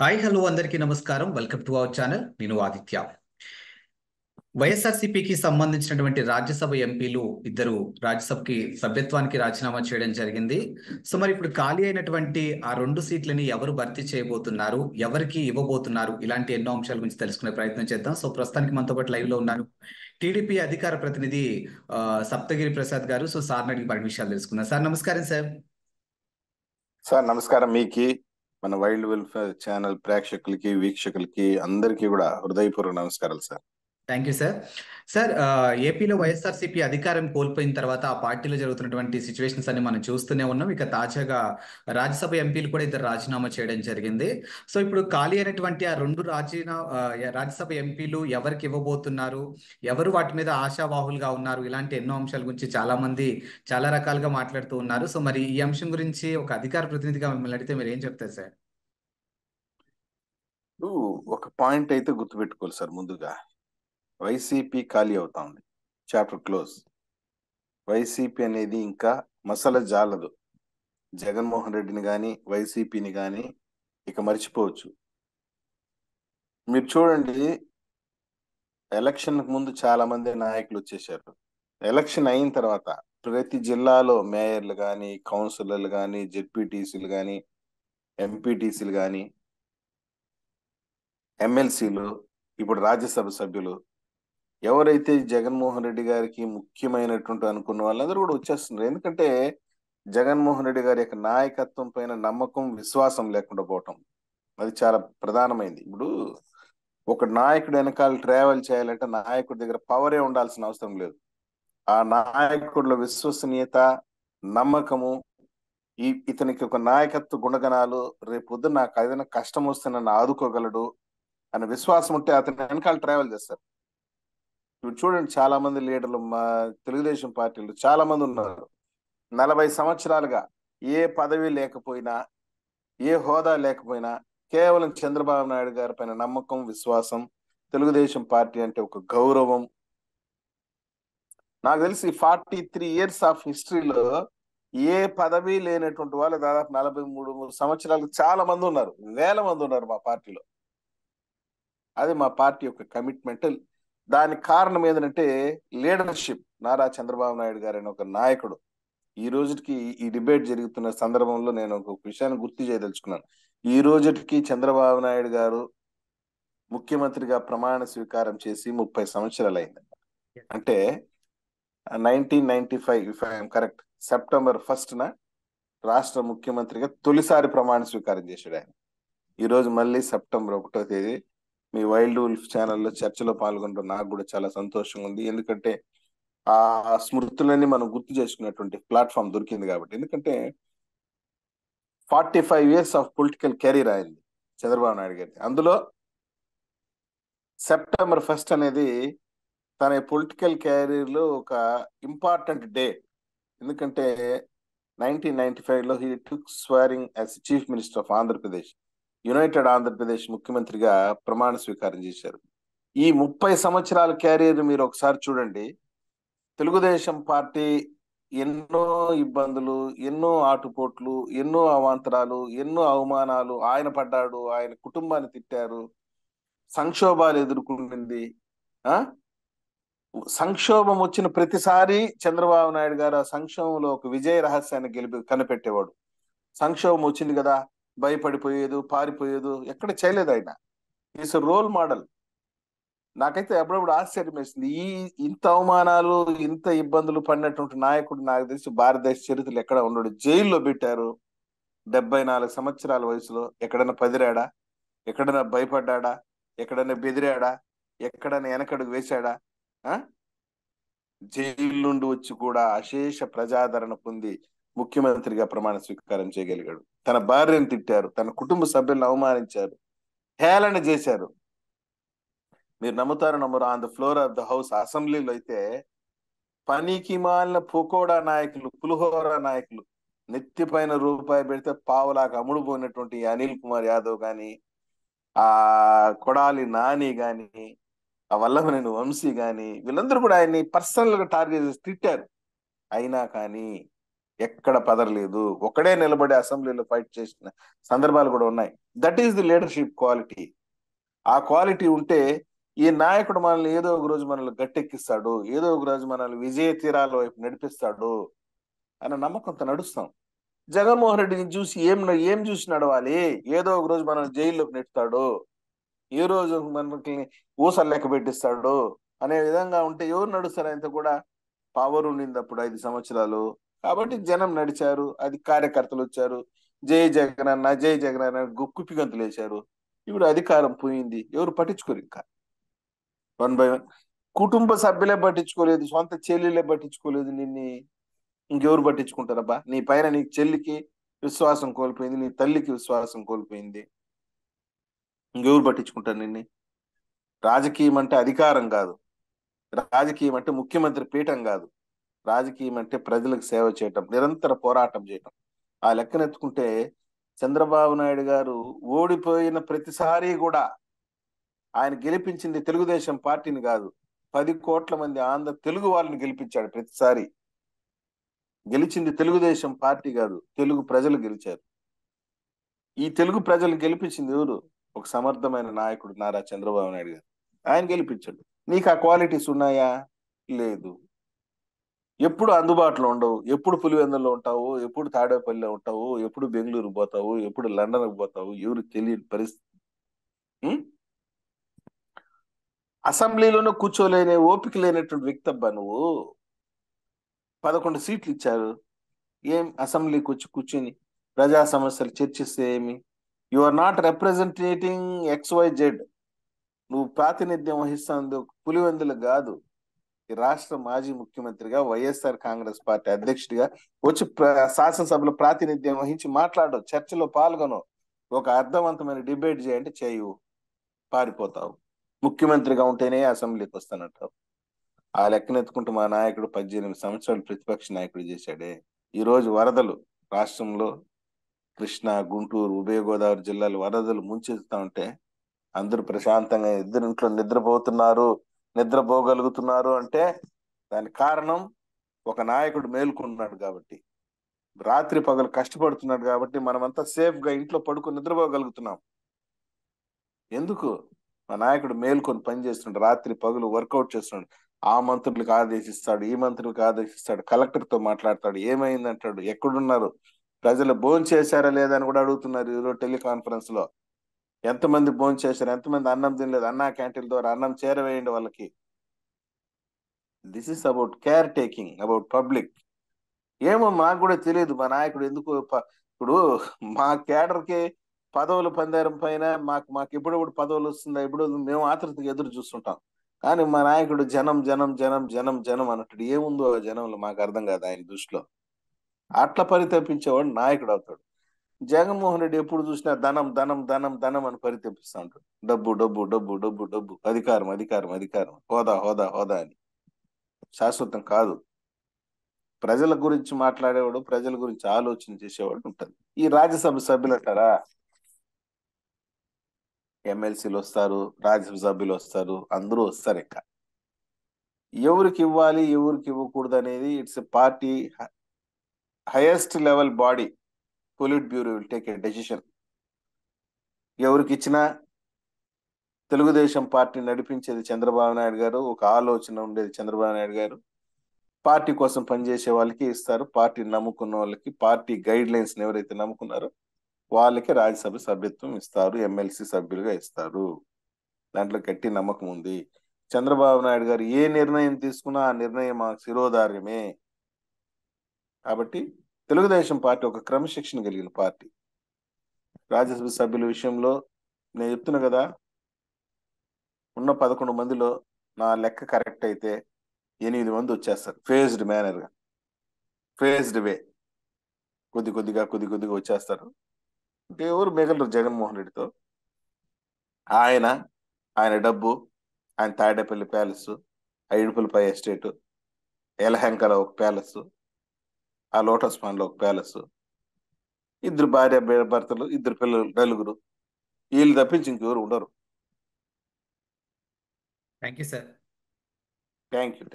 Hi hello అందరికీ నమస్కారం. Welcome to our channel. నేను ఆదిత్య. వైఎస్ఆర్సీపీకి సంబంధించినటువంటి రాజ్యసభ ఎంపీలు ఇద్దరు రాజ్యసభకి సభ్యత్వానికి రాజీనామా చేయడం జరిగింది. సో మరి ఇప్పుడు ఖాళీ అయినటువంటి ఆ 2 సీట్లని ఎవరు భర్తీ చేయబోతున్నారు, ఎవరికి ఇవ్వబోతున్నారు, ఇలాంటి ఎన్నో అంశాల గురించి తెలుసుకునే ప్రయత్నం చేద్దాం. సో ప్రస్తుతానికి మనతో పాటు లైవ్ లో ఉన్నారు టీడీపీ అధికార ప్రతినిధి సప్తగిరి ప్రసాద్ గారు. సో సార్ అడిగి పది విషయాలు తెలుసుకుందాం. సార్ నమస్కారం సార్. సార్ నమస్కారం. మీకి మన వైల్డ్ వెల్ఫేర్ ఛానల్ ప్రేక్షకులకి వీక్షకులకి అందరికీ కూడా హృదయపూర్వక నమస్కారాలు sir. Thank you sir. Sir ఏపీలో వైఎస్ఆర్సీపీ అధికారం కోల్పోయిన తర్వాత ఆ పార్టీలో జరుగుతున్నటువంటి సిచ్యువేషన్స్ అన్ని మనం చూస్తూనే ఉన్నాం. ఇక తాజాగా రాజ్యసభ ఎంపీలు కూడా ఇద్దరు రాజీనామా చేయడం జరిగింది. సో ఇప్పుడు ఖాళీ అయినటువంటి ఆ 2 రాజ్యసభ ఎంపీలు ఎవరికి ఇవ్వబోతున్నారు, ఎవరు వాటి మీద ఆశావాహులుగా ఉన్నారు, ఇలాంటి ఎన్నో అంశాల గురించి చాలా మంది చాలా రకాలుగా మాట్లాడుతూ ఉన్నారు. సో మరి ఈ అంశం గురించి ఒక అధికార ప్రతినిధిగా మిమ్మల్ని అడిగితే మీరు ఏం చెప్తారు సార్? ఒక పాయింట్ అయితే గుర్తుపెట్టుకోవాలి సార్. ముందుగా వైసీపీ ఖాళీ అవుతా ఉంది, చాప్టర్ క్లోజ్. వైసీపీ అనేది ఇంకా మసల జాలదు. జగన్మోహన్ రెడ్డిని కానీ వైసీపీని కానీ ఇక మర్చిపోవచ్చు. మీరు చూడండి, ఎలక్షన్ ముందు చాలా మంది నాయకులు వచ్చేసారు. ఎలక్షన్ అయిన తర్వాత ప్రతి జిల్లాలో మేయర్లు కానీ, కౌన్సిలర్లు కానీ, జెడ్పీటీసీలు కానీ, ఎంపీటీసీలు కానీ, ఎమ్మెల్సీలు, ఇప్పుడు రాజ్యసభ సభ్యులు, ఎవరైతే జగన్మోహన్ రెడ్డి గారికి ముఖ్యమైనటువంటి అనుకున్న వాళ్ళందరూ కూడా వచ్చేస్తున్నారు. ఎందుకంటే జగన్మోహన్ రెడ్డి గారి యొక్క నాయకత్వం పైన నమ్మకం, విశ్వాసం లేకుండా పోవటం అది చాలా ప్రధానమైంది. ఇప్పుడు ఒక నాయకుడు వెనకాల ట్రావెల్ చేయాలంటే నాయకుడి దగ్గర పవరే ఉండాల్సిన అవసరం లేదు. ఆ నాయకుడిలో విశ్వసనీయత, నమ్మకము, ఇతనికి ఒక నాయకత్వ గుణగణాలు, రేపు పొద్దున్న నాకు ఏదైనా కష్టం వస్తే నన్ను ఆదుకోగలడు అనే విశ్వాసం ఉంటే అతని వెనకాల ట్రావెల్ చేస్తారు. ఇప్పుడు చూడండి, చాలా మంది లీడర్లు మా తెలుగుదేశం పార్టీలు చాలా మంది ఉన్నారు. 40 సంవత్సరాలుగా ఏ పదవి లేకపోయినా, ఏ హోదా లేకపోయినా, కేవలం చంద్రబాబు నాయుడు గారి పైన నమ్మకం, విశ్వాసం, తెలుగుదేశం పార్టీ అంటే ఒక గౌరవం. నాకు తెలిసి 43 ఇయర్స్ ఆఫ్ హిస్టరీలో ఏ పదవి లేనటువంటి వాళ్ళు దాదాపు 43 సంవత్సరాలకు చాలా మంది ఉన్నారు, వేల మంది ఉన్నారు మా పార్టీలో. అది మా పార్టీ యొక్క కమిట్మెంట్. దానికి కారణం ఏంటంటే లీడర్షిప్. నారా చంద్రబాబు నాయుడు గారు అనే ఒక నాయకుడు. ఈ రోజుకి ఈ డిబేట్ జరుగుతున్న సందర్భంలో నేను ఒక విషయాన్ని గుర్తు చేయదలుచుకున్నాను. ఈ రోజుకి చంద్రబాబు నాయుడు గారు ముఖ్యమంత్రిగా ప్రమాణ స్వీకారం చేసి 30 సంవత్సరాలు అయింది. అంటే 1995 ఇఫ్ ఐఎమ్ కరెక్ట్, సెప్టెంబర్ 1న రాష్ట్ర ముఖ్యమంత్రిగా తొలిసారి ప్రమాణ స్వీకారం చేశాడు ఆయన. ఈ రోజు మళ్ళీ సెప్టెంబర్ 1వ తేదీ మీ వైల్డ్ వుల్ఫ్ ఛానల్లో చర్చలో పాల్గొనడం నాకు కూడా చాలా సంతోషంగా ఉంది. ఎందుకంటే ఆ స్మృతులన్నీ మనం గుర్తు చేసుకున్నటువంటి ప్లాట్ఫామ్ దొరికింది కాబట్టి. ఎందుకంటే 45 ఇయర్స్ ఆఫ్ పొలిటికల్ కెరీర్ అయింది చంద్రబాబు నాయుడు గారి. అందులో సెప్టెంబర్ 1 అనేది తన పొలిటికల్ కెరీర్ లో ఒక ఇంపార్టెంట్ డే. ఎందుకంటే 1995లో he took స్వేరింగ్ as chief minister of Andhra Pradesh, United Andhra Pradesh ముఖ్యమంత్రిగా ప్రమాణ స్వీకారం చేశారు. ఈ 30 సంవత్సరాల క్యారియర్ మీరు ఒకసారి చూడండి. తెలుగుదేశం పార్టీ ఎన్నో ఇబ్బందులు, ఎన్నో ఆటుపోట్లు, ఎన్నో అవాంతరాలు, ఎన్నో అవమానాలు ఆయన పడ్డాడు. ఆయన కుటుంబాన్ని తిట్టారు, సంక్షోభాలు ఎదుర్కొంది. సంక్షోభం వచ్చిన ప్రతిసారి చంద్రబాబు నాయుడు గారు ఆ సంక్షోభంలో ఒక విజయ రహస్యాన్ని కనిపెట్టేవాడు. సంక్షోభం వచ్చింది కదా, భయపడిపోయేదు, పారిపోయేదు, ఎక్కడ చేయలేదు ఆయన. Is role model. నాకైతే అప్పుడప్పుడు ఆశ్చర్యం వేసింది, ఇంత అవమానాలు, ఇంత ఇబ్బందులు పడినటువంటి నాయకుడు నాకు తెలిసి భారతదేశ చరిత్రలో ఎక్కడ ఉండడు. జైల్లో పెట్టారు 74 సంవత్సరాల వయసులో. ఎక్కడైనా పదిరాడా, ఎక్కడైనా భయపడ్డా, ఎక్కడైనా బెదిరాడా, ఎక్కడైనా వెనకడుగు వేశాడా? జైలు నుండి వచ్చి కూడా అశేష ప్రజాదరణ పొంది ముఖ్యమంత్రిగా ప్రమాణ స్వీకారం చేయగలిగాడు. తన భార్యను తిట్టారు, తన కుటుంబ సభ్యులను అవమానించారు, హేళన చేశారు. మీరు నమ్ముతారు నమ్మరు, on the floor of the house, అసెంబ్లీలో అయితే పనికి మాలిన పుకోడా నాయకులు, పులిహోర నాయకులు, నెత్తి పైన రూపాయి పెడితే పావులాగా అమ్ముడు పోయినటువంటి అనిల్ కుమార్ యాదవ్ గాని, ఆ కొడాలి నాని గాని, ఆ వల్లభనేని వంశీ గాని, వీళ్ళందరూ కూడా ఆయన్ని పర్సనల్ గా టార్గెట్ చేసి తిట్టారు. అయినా కానీ ఎక్కడ పదరలేదు, ఒకడే నిలబడి అసెంబ్లీలో ఫైట్ చేసిన సందర్భాలు కూడా ఉన్నాయి. That is the leadership quality. ఆ క్వాలిటీ ఉంటే ఈ నాయకుడు మనల్ని ఏదో ఒక రోజు మనల్ని గట్టెక్కిస్తాడు, ఏదో ఒక రోజు మనల్ని విజయ తీరాల వైపు నడిపిస్తాడు అన్న నమ్మకంతో నడుస్తాం. జగన్మోహన్ రెడ్డిని చూసి ఏం చూసి నడవాలి? ఏదో ఒక రోజు మనల్ని జైల్లోకి నెడతాడు, ఏ రోజు మనకి ఊసలు లెక్క పెట్టిస్తాడు అనే విధంగా ఉంటే ఎవరు నడుస్తారు? ఆయనతో కూడా పవర్ ఉండింది అప్పుడు 5 సంవత్సరాలు. కాబట్టి జనం నడిచారు, అది కార్యకర్తలు వచ్చారు, జై జగన్ అన్న జై జగన్ అన్న కుప్పి గంతులు వేశారు. ఇప్పుడు అధికారం పోయింది, ఎవరు పట్టించుకోరు ఇంకా. 1 by 1 కుటుంబ సభ్యులే పట్టించుకోలేదు, సొంత చెల్లెలే పట్టించుకోలేదు నిన్ని. ఇంకెవరు పట్టించుకుంటారబ్బా? నీ పైన నీ చెల్లికి విశ్వాసం కోల్పోయింది, నీ తల్లికి విశ్వాసం కోల్పోయింది, ఇంకెవరు పట్టించుకుంటారు నిన్ని? రాజకీయం అంటే అధికారం కాదు, రాజకీయం అంటే ముఖ్యమంత్రి పీఠం కాదు, రాజకీయం అంటే ప్రజలకు సేవ చేయటం, నిరంతర పోరాటం చేయటం. ఆ లెక్కనెత్తుకుంటే చంద్రబాబు నాయుడు గారు ఓడిపోయిన ప్రతిసారి కూడా ఆయన గెలిపించింది తెలుగుదేశం పార్టీని కాదు, 10 కోట్ల మంది ఆంధ్ర తెలుగు వాళ్ళని గెలిపించాడు. ప్రతిసారి గెలిచింది తెలుగుదేశం పార్టీ కాదు, తెలుగు ప్రజలు గెలిచారు. ఈ తెలుగు ప్రజలు గెలిపించింది ఎవరు? ఒక సమర్థమైన నాయకుడు నారా చంద్రబాబు నాయుడు గారు. ఆయన గెలిపించాడు. నీకు ఆ క్వాలిటీస్ ఉన్నాయా? లేదు. ఎప్పుడు అందుబాటులో ఉండవు, ఎప్పుడు పులివెందుల్లో ఉంటావు, ఎప్పుడు తాడేపల్లిలో ఉంటావు, ఎప్పుడు బెంగళూరు పోతావు, ఎప్పుడు లండన్కి పోతావు, ఎవరు తెలియని పరిస్థితి. ఉం? అసెంబ్లీలోనూ కూర్చోలేని ఓపిక లేనటువంటి వ్యక్తి అబ్బా నువ్వు. 11 సీట్లు ఇచ్చారు, ఏం అసెంబ్లీకి వచ్చి కూర్చొని ప్రజా సమస్యలు చర్చిస్తే ఏమి? You are not representing XYZ. నువ్వు ప్రాతినిధ్యం వహిస్తుంది పులివెందులు కాదు. ఈ రాష్ట్ర మాజీ ముఖ్యమంత్రిగా, వైఎస్ఆర్ కాంగ్రెస్ పార్టీ అధ్యక్షుడిగా వచ్చి శాసనసభలో ప్రాతినిధ్యం వహించి మాట్లాడు, చర్చలో పాల్గొను, ఒక అర్థవంతమైన డిబేట్ చేయంటే చేయు, పారిపోతావు. ముఖ్యమంత్రిగా ఉంటేనే అసెంబ్లీకి వస్తానంటావు. ఆ లెక్కనెత్తుకుంటూ మా నాయకుడు 18 సంవత్సరాలు ప్రతిపక్ష నాయకుడు చేశాడే. ఈ రోజు వరదలు రాష్ట్రంలో, కృష్ణా, గుంటూరు, ఉభయ గోదావరి జిల్లాలు వరదలు ముంచెత్తుతా ఉంటే అందరూ ప్రశాంతంగా ఇద్దరింట్లో నిద్రపోగలుగుతున్నారు అంటే దానికి కారణం ఒక నాయకుడు మేల్కొన్నాడు కాబట్టి, రాత్రి పగలు కష్టపడుతున్నాడు కాబట్టి మనమంతా సేఫ్ గా ఇంట్లో పడుకొని నిద్రపోగలుగుతున్నాం. ఎందుకు? మా నాయకుడు మేల్కొని పని చేస్తున్నాడు, రాత్రి పగలు వర్కౌట్ చేస్తున్నాడు. ఆ మంత్రులకు ఆదేశిస్తాడు, ఈ మంత్రులకు ఆదేశిస్తాడు, కలెక్టర్ తో మాట్లాడతాడు, ఏమైందంటాడు, ఎక్కడున్నారు, ప్రజలు భోజనం చేశారా లేదా అని కూడా అడుగుతున్నారు ఈరోజు టెలికాన్ఫరెన్స్ లో. ఎంతమంది భోజనం చేశారు, ఎంతమంది అన్నం తినలేదు, అన్నా క్యాంటీన్ ద్వారా అన్నం చేరవేయండి వాళ్ళకి. This is about care taking, about public. ఏమో మాకు కూడా తెలియదు మా నాయకుడు ఎందుకు ఇప్పుడు మా కేడర్ కి పదవులు పందేరం పైన మాకు ఎప్పుడెప్పుడు పదవులు వస్తుందా, ఎప్పుడు మేము ఆతృతగా ఎదురు చూస్తుంటాం. కానీ మా నాయకుడు జనం జనం జనం జనం జనం అన్నట్టు ఏముందో ఆ జనంలో మాకు అర్థం కాదు ఆయన దృష్టిలో. అట్లా పరితపించేవాడు నాయకుడు అవుతాడు. జగన్మోహన్ రెడ్డి ఎప్పుడు చూసినా ధనం ధనం ధనం ధనం అని పరితపిస్తా ఉంటాడు. డబ్బు డబ్బు డబ్బు డబ్బు డబ్బు, అధికారం అధికారం అధికారం, హోదా హోదా హోదా అని. శాశ్వతం కాదు. ప్రజల గురించి మాట్లాడేవాడు, ప్రజల గురించి ఆలోచన చేసేవాడు ఉంటుంది. ఈ రాజ్యసభ సభ్యులు అంటారా, ఎమ్మెల్సీలు వస్తారు, రాజ్యసభ సభ్యులు వస్తారు, అందరూ వస్తారు. ఇంకా ఎవరికి ఇవ్వాలి ఎవరికి ఇవ్వకూడదు అనేది it's a party highest level body, polit bureau will take a decision. ఎవరికి ఇచ్చినా తెలుగుదేశం పార్టీ నడిపించేది చంద్రబాబు నాయుడు గారు, ఒక ఆలోచన ఉండేది చంద్రబాబు నాయుడు గారు. పార్టీ కోసం పనిచేసే వాళ్ళకి ఇస్తారు, పార్టీ నమ్ముకున్న వాళ్ళకి, పార్టీ గైడ్ లైన్స్ ఎవరైతే నమ్ముకున్నారో వాళ్ళకి రాజ్యసభ సభ్యత్వం ఇస్తారు, ఎమ్మెల్సీ సభ్యులుగా ఇస్తారు. దాంట్లో గట్టి నమ్మకం ఉంది. చంద్రబాబు నాయుడు గారు ఏ నిర్ణయం తీసుకున్నా ఆ నిర్ణయం మాకు శిరోధార్యమే. కాబట్టి తెలుగుదేశం పార్టీ ఒక క్రమశిక్షణ కలిగిన పార్టీ. రాజ్యసభ సభ్యుల విషయంలో నేను చెప్తున్నా కదా, ఉన్న 11 మందిలో నా లెక్క కరెక్ట్ అయితే 8 మంది వచ్చేస్తారు ఫేజ్డ్ మేనర్ గా, ఫేజ్డ్ వే, కొద్ది కొద్దిగా వచ్చేస్తారు. ఎవరు మిగలరు జగన్మోహన్ రెడ్డితో. ఆయన ఆయన డబ్బు, ఆయన తాడేపల్లి ప్యాలెస్, ఐడుపులపై ఎస్టేట్, ఎలహంకలో ఒక ప్యాలెస్, ఆ లోటస్ పాండ్ లో ఒక ప్యాలెస్, 2 భార్య భర్తలు, 2 పిల్లలు, నలుగురు, వీళ్ళు తప్పించి ఇంకెవరు ఉండరు. Thank you sir. Thank you.